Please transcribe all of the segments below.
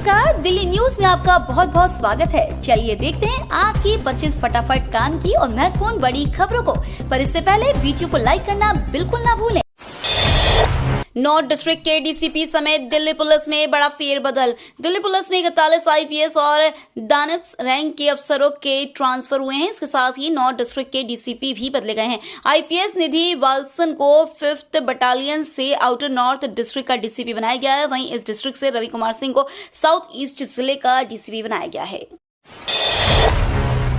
नमस्कार, दिल्ली न्यूज में आपका बहुत बहुत स्वागत है। चलिए देखते हैं आज की 25 फटाफट काम की और महत्वपूर्ण बड़ी खबरों को। पर इससे पहले वीडियो को लाइक करना बिल्कुल ना भूलें। नॉर्थ डिस्ट्रिक्ट के डीसीपी समेत दिल्ली पुलिस में बड़ा फेरबदल। दिल्ली पुलिस में 41 आईपीएस और दानिप्स रैंक के अफसरों के ट्रांसफर हुए हैं। इसके साथ ही नॉर्थ डिस्ट्रिक्ट के डीसीपी भी बदले गए हैं। आईपीएस निधि वाल्सन को 5th बटालियन से आउटर नॉर्थ डिस्ट्रिक्ट का डीसीपी बनाया गया है। वहीं इस डिस्ट्रिक्ट से रवि कुमार सिंह को साउथ ईस्ट जिले का डीसीपी बनाया गया है।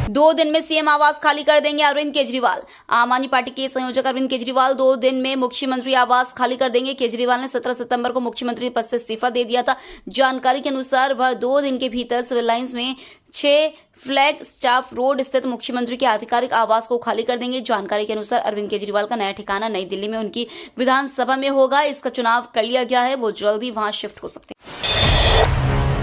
2 दिन में सीएम आवास खाली कर देंगे अरविंद केजरीवाल। आम आदमी पार्टी के संयोजक अरविंद केजरीवाल 2 दिन में मुख्यमंत्री आवास खाली कर देंगे। केजरीवाल ने 17 सितंबर को मुख्यमंत्री पद से इस्तीफा दे दिया था। जानकारी के अनुसार वह 2 दिन के भीतर सिविल लाइंस में 6 फ्लैग स्टाफ रोड स्थित मुख्यमंत्री के आधिकारिक आवास को खाली कर देंगे। जानकारी के अनुसार अरविंद केजरीवाल का नया ठिकाना नई दिल्ली में उनकी विधानसभा में होगा। इसका चुनाव कर लिया गया है, वो जल्द ही वहां शिफ्ट हो सकते हैं।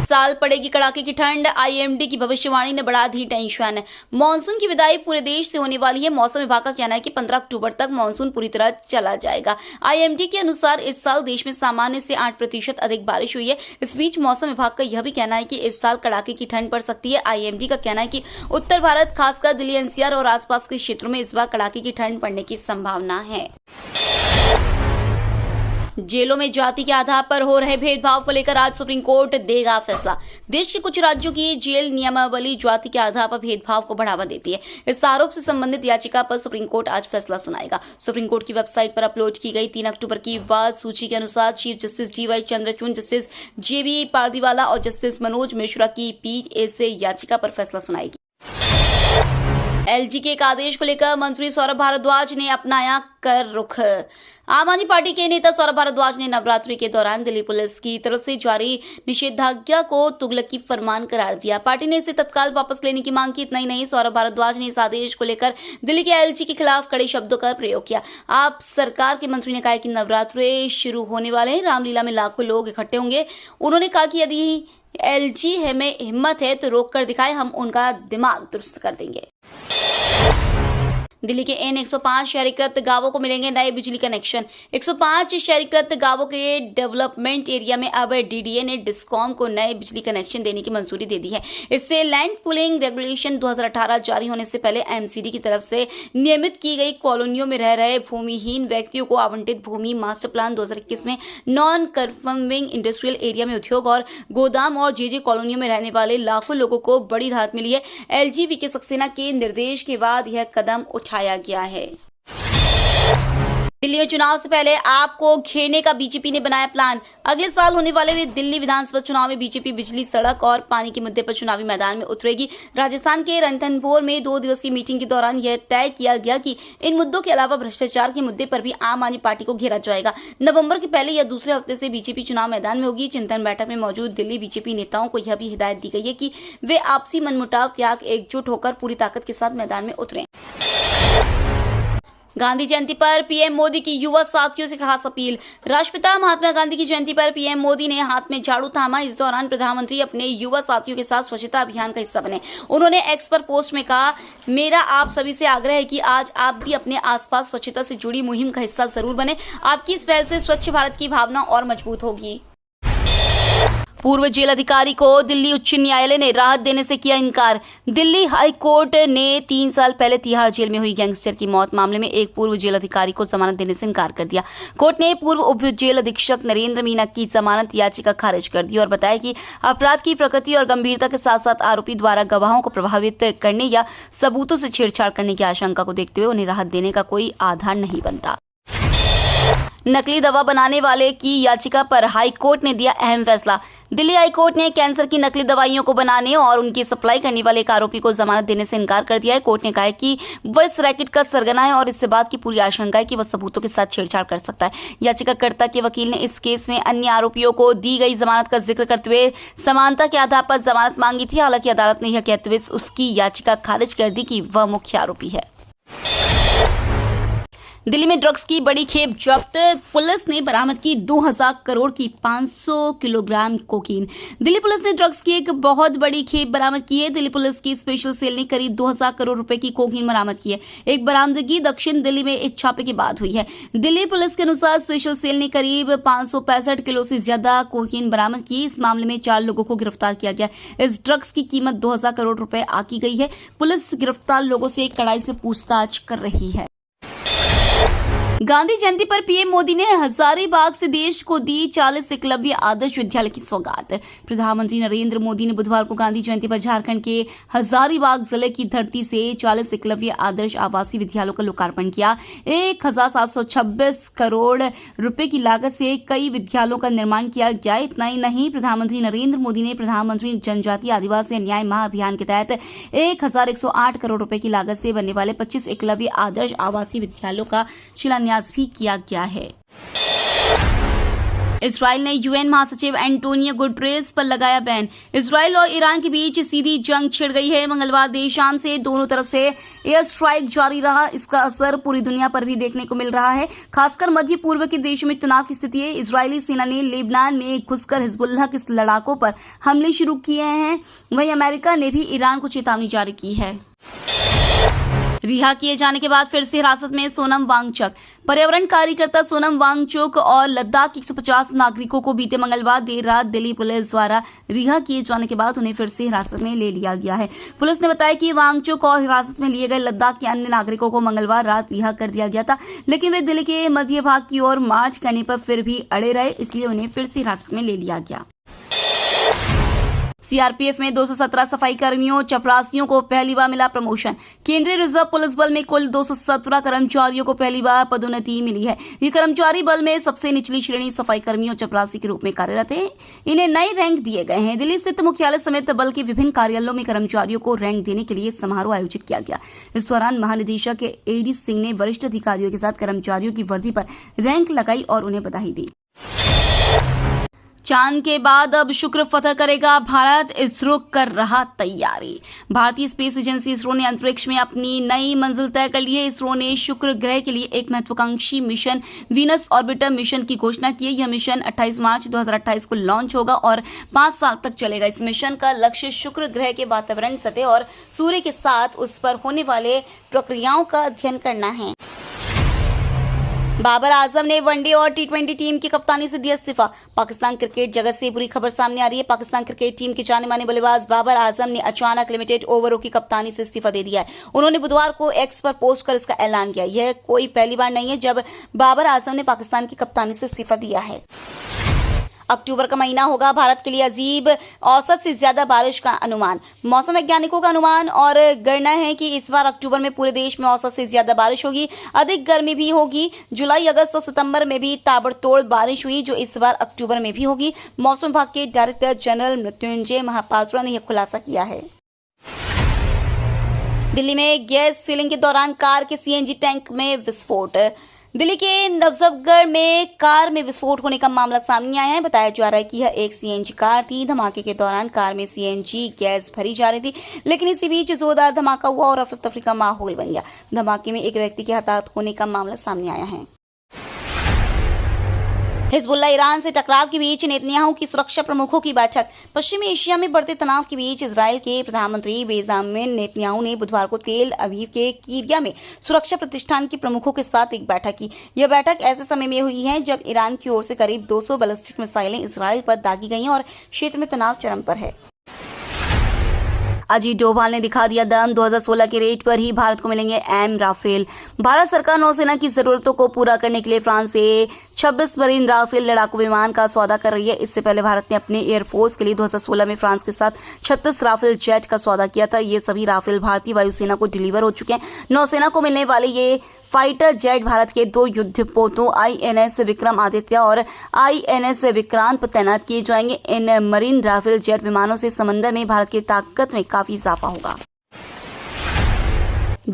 साल पड़ेगी कड़ाके की ठंड, आईएमडी की भविष्यवाणी ने बढ़ा दी टेंशन। मानसून की विदाई पूरे देश से होने वाली है। मौसम विभाग का कहना है कि 15 अक्टूबर तक मानसून पूरी तरह चला जाएगा। आईएमडी के अनुसार इस साल देश में सामान्य से 8% अधिक बारिश हुई है। इस बीच मौसम विभाग का यह भी कहना है कि इस साल कड़ाके की ठंड पड़ सकती है। आईएमडी का कहना है कि उत्तर भारत, खासकर दिल्ली एनसीआर और आसपास के क्षेत्रों में इस बार कड़ाके की ठंड पड़ने की संभावना है। जेलों में जाति के आधार पर हो रहे भेदभाव को लेकर आज सुप्रीम कोर्ट देगा फैसला। देश के कुछ राज्यों की जेल नियमावली जाति के आधार पर भेदभाव को बढ़ावा देती है। इस आरोप से संबंधित याचिका पर सुप्रीम कोर्ट आज फैसला सुनाएगा। सुप्रीम कोर्ट की वेबसाइट पर अपलोड की गई 3 अक्टूबर की वाद सूची के अनुसार chief justice DY Chandrachud, justice JB Pardiwala और जस्टिस मनोज मिश्रा की पीठ इस याचिका पर फैसला सुनाएगी। एलजी के एक आदेश को लेकर मंत्री सौरभ भारद्वाज ने अपनाया कर रुख। आम आदमी पार्टी के नेता सौरभ भारद्वाज ने नवरात्रि के दौरान दिल्ली पुलिस की तरफ से जारी निषेधाज्ञा को तुगलकी फरमान करार दिया। पार्टी ने इसे तत्काल वापस लेने की मांग की। इतना ही नहीं, सौरभ भारद्वाज ने इस आदेश को लेकर दिल्ली के एलजी के खिलाफ कड़े शब्दों का प्रयोग किया। आप सरकार के मंत्री ने कहा कि नवरात्रि शुरू होने वाले हैं, रामलीला में लाखों लोग इकट्ठे होंगे। उन्होंने कहा कि यदि एलजी में हिम्मत है तो रोक कर दिखाए, हम उनका दिमाग दुरुस्त कर देंगे। दिल्ली के इन 105 शहरीकृत गांवों को मिलेंगे नए बिजली कनेक्शन। 105 शहरीकृत गांवों के डेवलपमेंट एरिया में अब डीडीए ने डिस्कॉम को नए बिजली कनेक्शन देने की मंजूरी दे दी है। इससे लैंड पूलिंग रेगुलेशन 2018 जारी होने से पहले एमसीडी की तरफ से नियमित की गई कॉलोनियों में रह रहे भूमिहीन व्यक्तियों को आवंटित भूमि मास्टर प्लान 2021 में नॉन कन्फर्मिंग इंडस्ट्रियल एरिया में उद्योग और गोदाम और जेजे कॉलोनियों में रहने वाले लाखों लोगों को बड़ी राहत मिली है। एलजी वीके सक्सेना के निर्देश के बाद यह कदम उठाया गया है। दिल्ली में चुनाव से पहले आपको घेरने का बीजेपी ने बनाया प्लान। अगले साल होने वाले दिल्ली विधानसभा चुनाव में बीजेपी बिजली, सड़क और पानी के मुद्दे पर चुनावी मैदान में उतरेगी। राजस्थान के रणथंभौर में 2 दिवसीय मीटिंग के दौरान यह तय किया गया कि इन मुद्दों के अलावा भ्रष्टाचार के मुद्दे पर भी आम आदमी पार्टी को घेरा जाएगा। नवंबर के पहले या दूसरे हफ्ते से बीजेपी चुनाव मैदान में होगी। चिंतन बैठक में मौजूद दिल्ली बीजेपी नेताओं को यह भी हिदायत दी गई है कि वे आपसी मनमुटाव त्याग एकजुट होकर पूरी ताकत के साथ मैदान में उतरें। गांधी जयंती पर पीएम मोदी की युवा साथियों से खास अपील। राष्ट्रपिता महात्मा गांधी की जयंती पर पीएम मोदी ने हाथ में झाड़ू थामा। इस दौरान प्रधानमंत्री अपने युवा साथियों के साथ स्वच्छता अभियान का हिस्सा बने। उन्होंने एक्स पर पोस्ट में कहा, मेरा आप सभी से आग्रह है कि आज आप भी अपने आसपास स्वच्छता से जुड़ी मुहिम का हिस्सा जरूर बने। आपकी इस पहल से स्वच्छ भारत की भावना और मजबूत होगी। पूर्व जेल अधिकारी को दिल्ली उच्च न्यायालय ने राहत देने से किया इनकार। दिल्ली हाई कोर्ट ने 3 साल पहले तिहाड़ जेल में हुई गैंगस्टर की मौत मामले में एक पूर्व जेल अधिकारी को जमानत देने से इनकार कर दिया। कोर्ट ने पूर्व उप जेल अधीक्षक नरेंद्र मीना की जमानत याचिका खारिज कर दी और बताया कि अपराध की प्रकृति और गंभीरता के साथ साथ आरोपी द्वारा गवाहों को प्रभावित करने या सबूतों से छेड़छाड़ करने की आशंका को देखते हुए उन्हें राहत देने का कोई आधार नहीं बनता। नकली दवा बनाने वाले की याचिका पर हाई कोर्ट ने दिया अहम फैसला। दिल्ली हाई कोर्ट ने कैंसर की नकली दवाइयों को बनाने और उनकी सप्लाई करने वाले एक आरोपी को जमानत देने से इनकार कर दिया है। कोर्ट ने कहा है कि वह इस रैकेट का सरगना है और इससे बात की पूरी आशंका है कि वह सबूतों के साथ छेड़छाड़ कर सकता है। याचिकाकर्ता के वकील ने इस केस में अन्य आरोपियों को दी गई जमानत का जिक्र करते हुए समानता के आधार पर जमानत मांगी थी। हालांकि अदालत ने यह कहते हुए उसकी याचिका खारिज कर दी कि वह मुख्य आरोपी है। दिल्ली में ड्रग्स की बड़ी खेप जब्त, पुलिस ने बरामद की 2000 करोड़ की 500 किलोग्राम कोकीन। दिल्ली पुलिस ने ड्रग्स की एक बहुत बड़ी खेप बरामद की है। दिल्ली पुलिस की स्पेशल सेल ने करीब 2000 करोड़ रुपए की कोकीन बरामद की है। एक बरामदगी दक्षिण दिल्ली में एक छापे के बाद हुई है। दिल्ली पुलिस के अनुसार स्पेशल सेल ने करीब 565 किलो से ज्यादा कोकीन बरामद की। इस मामले में 4 लोगों को गिरफ्तार किया गया। इस ड्रग्स की कीमत 2000 करोड़ रुपए आकी गई है। पुलिस गिरफ्तार लोगों से कड़ाई से पूछताछ कर रही है। गांधी जयंती पर पीएम मोदी ने हजारीबाग से देश को दी 40 एकलव्य आदर्श विद्यालय की सौगात। प्रधानमंत्री नरेंद्र मोदी ने बुधवार को गांधी जयंती पर झारखंड के हजारीबाग जिले की धरती से 40 एकलव्य आदर्श आवासीय विद्यालयों का लोकार्पण किया। 1726 करोड़ रुपए की लागत से कई विद्यालयों का निर्माण किया गया। इतना ही नहीं, प्रधानमंत्री नरेंद्र मोदी ने प्रधानमंत्री जनजातीय आदिवासी न्याय महाअभियान के तहत 1108 करोड़ रुपए की लागत से बनने वाले 25 एकलव्य आदर्श आवासीय विद्यालयों का शिलान्यास भी किया गया है। इजराइल ने यूएन महासचिव एंटोनियो गुटेरेस पर लगाया बैन। इजराइल और ईरान के बीच सीधी जंग छिड़ गई है। मंगलवार देर शाम से दोनों तरफ से एयर स्ट्राइक जारी रहा। इसका असर पूरी दुनिया पर भी देखने को मिल रहा है। खासकर मध्य पूर्व के देशों में तनाव की स्थिति है। इजरायली सेना ने लेबनान में घुसकर हिजबुल्लाह के लड़ाकों पर हमले शुरू किए हैं। वहीं अमेरिका ने भी ईरान को चेतावनी जारी की है। रिहा किए जाने के बाद फिर से हिरासत में सोनम वांगचुक। पर्यावरण कार्यकर्ता सोनम वांगचुक और लद्दाख के 150 नागरिकों को बीते मंगलवार देर रात दिल्ली पुलिस द्वारा रिहा किए जाने के बाद उन्हें फिर से हिरासत में ले लिया गया है। पुलिस ने बताया कि वांगचुक और हिरासत में लिए गए लद्दाख के अन्य नागरिकों को मंगलवार रात रिहा कर दिया गया था, लेकिन वे दिल्ली के मध्य भाग की ओर मार्च करने पर फिर भी अड़े रहे, इसलिए उन्हें फिर से हिरासत में ले लिया गया। सीआरपीएफ में 217 सफाई कर्मियों चपरासियों को पहली बार मिला प्रमोशन। केंद्रीय रिजर्व पुलिस बल में कुल 217 कर्मचारियों को पहली बार पदोन्नति मिली है। ये कर्मचारी बल में सबसे निचली श्रेणी सफाई कर्मियों चपरासी के रूप में कार्यरत है। इन्हें नए रैंक दिए गए हैं। दिल्ली स्थित मुख्यालय समेत बल के विभिन्न कार्यालयों में कर्मचारियों को रैंक देने के लिए समारोह आयोजित किया गया। इस दौरान महानिदेशक एडी सिंह ने वरिष्ठ अधिकारियों के साथ कर्मचारियों की वर्दी पर रैंक लगाई और उन्हें बधाई दी। चांद के बाद अब शुक्र फतह करेगा भारत, इसरो कर रहा तैयारी। भारतीय स्पेस एजेंसी इसरो ने अंतरिक्ष में अपनी नई मंजिल तय कर ली है। इसरो ने शुक्र ग्रह के लिए एक महत्वाकांक्षी मिशन वीनस ऑर्बिटर मिशन की घोषणा की है। यह मिशन 28 मार्च 2028 को लॉन्च होगा और 5 साल तक चलेगा। इस मिशन का लक्ष्य शुक्र ग्रह के वातावरण, सतह और सूर्य के साथ उस पर होने वाले प्रक्रियाओं का अध्ययन करना है। बाबर आजम ने वनडे और टी20 टीम की कप्तानी से दिया इस्तीफा। पाकिस्तान क्रिकेट जगत से बुरी खबर सामने आ रही है। पाकिस्तान क्रिकेट टीम के जाने माने बल्लेबाज बाबर आजम ने अचानक लिमिटेड ओवरों की कप्तानी से इस्तीफा दे दिया है। उन्होंने बुधवार को एक्स पर पोस्ट कर इसका ऐलान किया। यह कोई पहली बार नहीं है जब बाबर आजम ने पाकिस्तान की कप्तानी से इस्तीफा दिया है। अक्टूबर का महीना होगा भारत के लिए अजीब, औसत से ज्यादा बारिश का अनुमान। मौसम वैज्ञानिकों का अनुमान और गणना है कि इस बार अक्टूबर में पूरे देश में औसत से ज्यादा बारिश होगी। अधिक गर्मी भी होगी। जुलाई, अगस्त और सितंबर में भी ताबड़तोड़ बारिश हुई, जो इस बार अक्टूबर में भी होगी। मौसम विभाग के डायरेक्टर जनरल मृत्युंजय महापात्रा ने यह खुलासा किया है। दिल्ली में गैस फिलिंग के दौरान कार के सीएनजी टैंक में विस्फोट। दिल्ली के नवजफगढ़ में कार में विस्फोट होने का मामला सामने आया है। बताया जा रहा है कि यह एक सीएनजी कार थी। धमाके के दौरान कार में सीएनजी गैस भरी जा रही थी, लेकिन इसी बीच जोरदार धमाका हुआ और अफरा तफरी का माहौल बन गया। धमाके में एक व्यक्ति के हताहत होने का मामला सामने आया है। हिजबुल्लाह ईरान से टकराव के बीच नेतन्याहू की सुरक्षा प्रमुखों की बैठक। पश्चिमी एशिया में बढ़ते तनाव के बीच इजराइल के प्रधानमंत्री बेंजामिन नेतन्याहू ने बुधवार को तेल अवीव के किरिया में सुरक्षा प्रतिष्ठान के प्रमुखों के साथ एक बैठक की। यह बैठक ऐसे समय में हुई है जब ईरान की ओर से करीब 200 बैलिस्टिक मिसाइलें इजराइल पर दागी गई हैं और क्षेत्र में तनाव चरम पर है। अजीत डोभाल ने दिखा दिया दम। 2016 के रेट पर ही भारत को मिलेंगे एम राफेल। भारत सरकार नौसेना की जरूरतों को पूरा करने के लिए फ्रांस से 26 मरीन राफेल लड़ाकू विमान का सौदा कर रही है। इससे पहले भारत ने अपने एयरफोर्स के लिए 2016 में फ्रांस के साथ 36 राफेल जेट का सौदा किया था। ये सभी राफेल भारतीय वायुसेना को डिलीवर हो चुके हैं। नौसेना को मिलने वाले ये फाइटर जेट भारत के 2 युद्धपोतों आईएनएस विक्रम आदित्य और आईएनएस विक्रांत पर तैनात किए जाएंगे। इन मरीन राफेल जेट विमानों से समंदर में भारत की ताकत में काफी इजाफा होगा।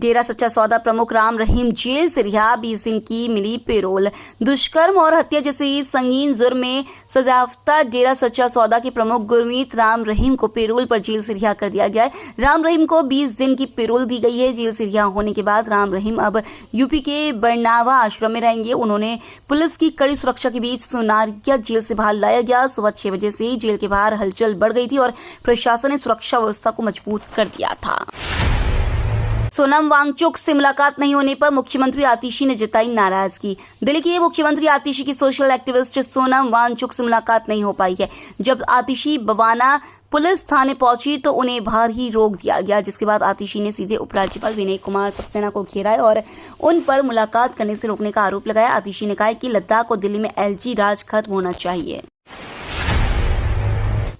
डेरा सच्चा सौदा प्रमुख राम रहीम जेल से रिहा, 20 दिन की मिली पेरोल। दुष्कर्म और हत्या जैसे संगीन जुर्म में सजायाफ्ता डेरा सच्चा सौदा के प्रमुख गुरमीत राम रहीम को पेरोल पर जेल से रिहा कर दिया गया है। राम रहीम को 20 दिन की पेरोल दी गई है। जेल से रिहा होने के बाद राम रहीम अब यूपी के बरनावा आश्रम में रहेंगे। उन्होंने पुलिस की कड़ी सुरक्षा के बीच सोनारिया जेल से बाहर लाया गया। सुबह 6 बजे से जेल के बाहर हलचल बढ़ गई थी और प्रशासन ने सुरक्षा व्यवस्था को मजबूत कर दिया था। सोनम वांगचुक से मुलाकात नहीं होने पर मुख्यमंत्री आतिशी ने जताई नाराजगी। दिल्ली की मुख्यमंत्री आतिशी की सोशल एक्टिविस्ट सोनम वांगचुक से मुलाकात नहीं हो पाई है। जब आतिशी बवाना पुलिस थाने पहुंची तो उन्हें बाहर ही रोक दिया गया, जिसके बाद आतिशी ने सीधे उपराज्यपाल विनय कुमार सक्सेना को घेरा और उन पर मुलाकात करने से रोकने का आरोप लगाया। आतिशी ने कहा कि लद्दाख और दिल्ली में एलजी राज खत्म होना चाहिए।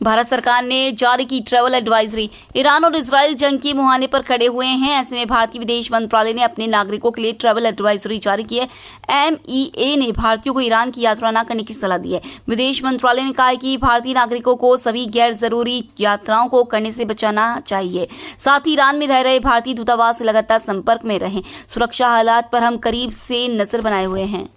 भारत सरकार ने जारी की ट्रैवल एडवाइजरी। ईरान और इजराइल जंग के मुहाने पर खड़े हुए हैं। ऐसे में भारतीय विदेश मंत्रालय ने अपने नागरिकों के लिए ट्रैवल एडवाइजरी जारी की है। MEA ने भारतीयों को ईरान की यात्रा न करने की सलाह दी है। विदेश मंत्रालय ने कहा है कि भारतीय नागरिकों को सभी गैर जरूरी यात्राओं को करने से बचाना चाहिए। साथ ही ईरान में रह रहे भारतीय दूतावास से लगातार संपर्क में रहें। सुरक्षा हालात पर हम करीब से नजर बनाए हुए हैं।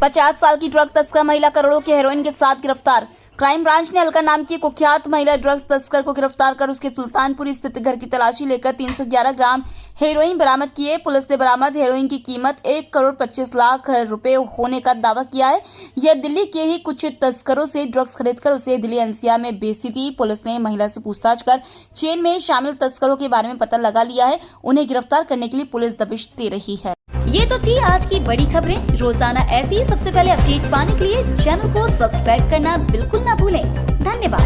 50 साल की ड्रग तस्कर महिला करोड़ों के हेरोइन के साथ गिरफ्तार। क्राइम ब्रांच ने अलका नाम की कुख्यात महिला ड्रग्स तस्कर को गिरफ्तार कर उसके सुल्तानपुरी स्थित घर की तलाशी लेकर 311 ग्राम हेरोइन बरामद किए। पुलिस ने बरामद हेरोइन की कीमत 1,25,00,000 रुपए होने का दावा किया है। यह दिल्ली के ही कुछ तस्करों से ड्रग्स खरीदकर उसे दिल्ली NCR में बेचती थी। पुलिस ने महिला से पूछताछ कर चेन में शामिल तस्करों के बारे में पता लगा लिया है। उन्हें गिरफ्तार करने के लिए पुलिस दबिश दे रही है। ये तो थी आज की बड़ी खबरें। रोजाना ऐसी ही सबसे पहले अपडेट पाने के लिए चैनल को सब्सक्राइब करना बिल्कुल ना भूलें। धन्यवाद।